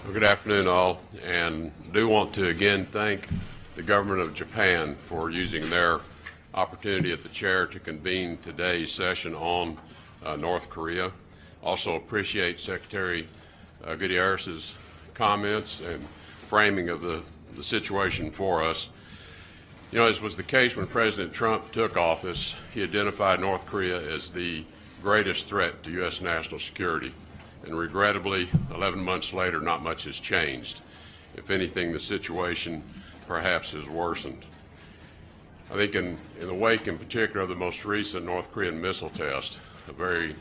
Well, good afternoon, all, and do want to again thank the government of Japan for using their opportunity at the chair to convene today's session on North Korea. Also appreciate Secretary Gutierrez's comments and framing of the situation for us. You know, as was the case when President Trump took office, he identified North Korea as the greatest threat to U.S. national security. And regrettably, 11 months later, not much has changed. If anything, the situation perhaps has worsened. I think in the wake, in particular, of the most recent North Korean missile test, a very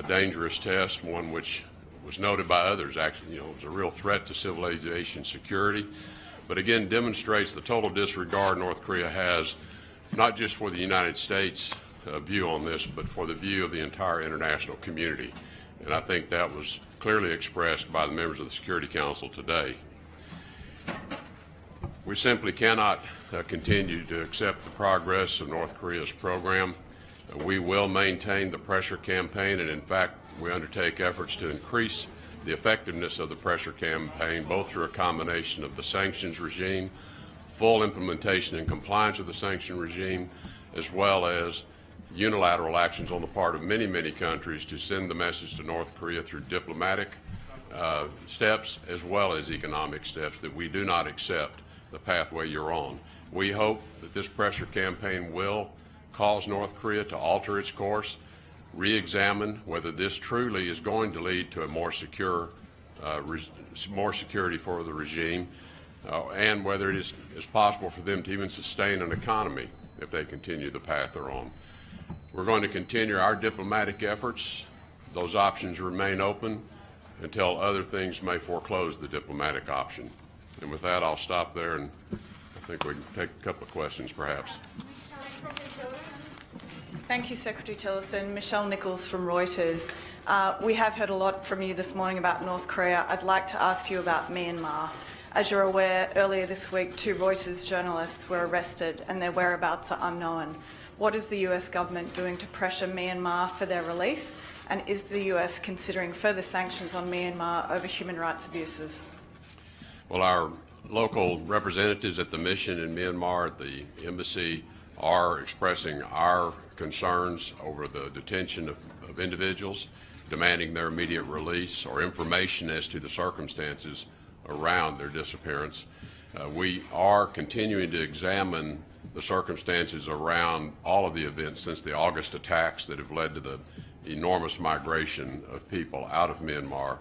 dangerous test, one which was noted by others, actually, it was a real threat to civilization security, but again demonstrates the total disregard North Korea has, not just for the United States view on this, but for the view of the entire international community. And I think that was clearly expressed by the members of the Security Council today. We simply cannot continue to accept the progress of North Korea's program. We will maintain the pressure campaign, and in fact, we undertake efforts to increase the effectiveness of the pressure campaign, both through a combination of the sanctions regime, full implementation and compliance with the sanction regime, as well as unilateral actions on the part of many, many countries to send the message to North Korea through diplomatic steps as well as economic steps that we do not accept the pathway you're on. We hope that this pressure campaign will cause North Korea to alter its course, re-examine whether this truly is going to lead to a more secure, more security for the regime, and whether it is possible for them to even sustain an economy if they continue the path they're on. We're going to continue our diplomatic efforts. Those options remain open until other things may foreclose the diplomatic option. And with that, I'll stop there, and I think we can take a couple of questions, perhaps. Thank you, Secretary Tillerson. Michelle Nichols from Reuters. We have heard a lot from you this morning about North Korea. I'd like to ask you about Myanmar. As you're aware, earlier this week, 2 Reuters journalists were arrested and their whereabouts are unknown. What is the US government doing to pressure Myanmar for their release? And is the US considering further sanctions on Myanmar over human rights abuses? Well, our local representatives at the mission in Myanmar, at the embassy, are expressing our concerns over the detention of individuals, demanding their immediate release or information as to the circumstances around their disappearance. We are continuing to examine the circumstances around all of the events since the August attacks that have led to the enormous migration of people out of Myanmar,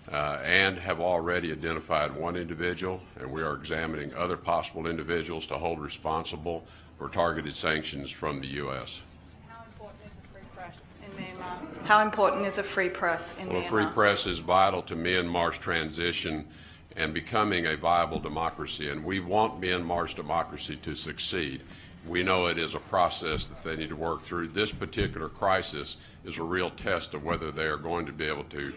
and have already identified one individual, and we are examining other possible individuals to hold responsible for targeted sanctions from the U.S. How important is a free press in Myanmar? How important is a free press in Myanmar? Well, a free press is vital to Myanmar's transition and becoming a viable democracy, and we want Myanmar's democracy to succeed. We know it is a process that they need to work through. This particular crisis is a real test of whether they are going to be able to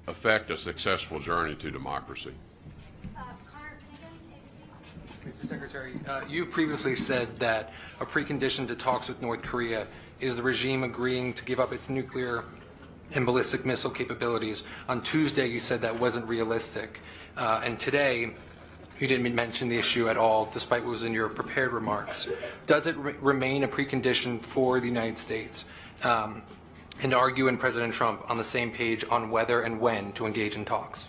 affect a successful journey to democracy. Mr. Secretary, you previously said that a precondition to talks with North Korea is the regime agreeing to give up its nuclear and ballistic missile capabilities. On Tuesday, you said that wasn't realistic. And today, you didn't mention the issue at all, despite what was in your prepared remarks. Does it remain a precondition for the United States? And are you and President Trump on the same page on whether and when to engage in talks?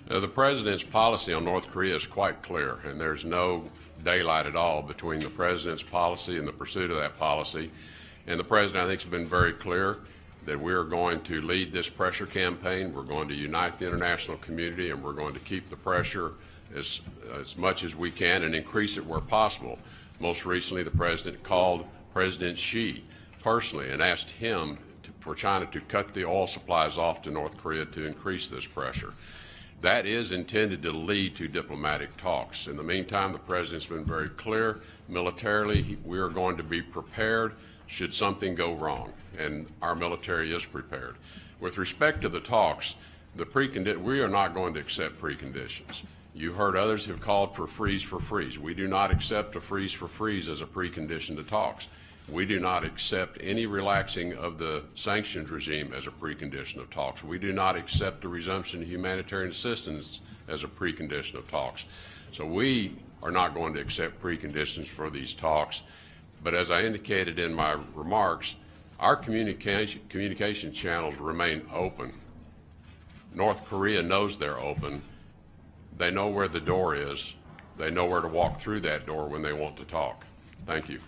The President's policy on North Korea is quite clear, and there's no daylight at all between the President's policy and the pursuit of that policy. And the President, I think, has been very clear that we are going to lead this pressure campaign. We're going to unite the international community, and we're going to keep the pressure as much as we can and increase it where possible. Most recently, the President called President Xi personally and asked him for China to cut the oil supplies off to North Korea to increase this pressure. That is intended to lead to diplomatic talks. In the meantime, the President's been very clear. Militarily, we are going to be prepared should something go wrong, and our military is prepared. With respect to the talks, we are not going to accept preconditions. You heard others have called for freeze for freeze. We do not accept a freeze for freeze as a precondition to talks. We do not accept any relaxing of the sanctions regime as a precondition of talks. We do not accept the resumption of humanitarian assistance as a precondition of talks. So we are not going to accept preconditions for these talks. But as I indicated in my remarks, our communication channels remain open. North Korea knows they're open. They know where the door is. They know where to walk through that door when they want to talk. Thank you.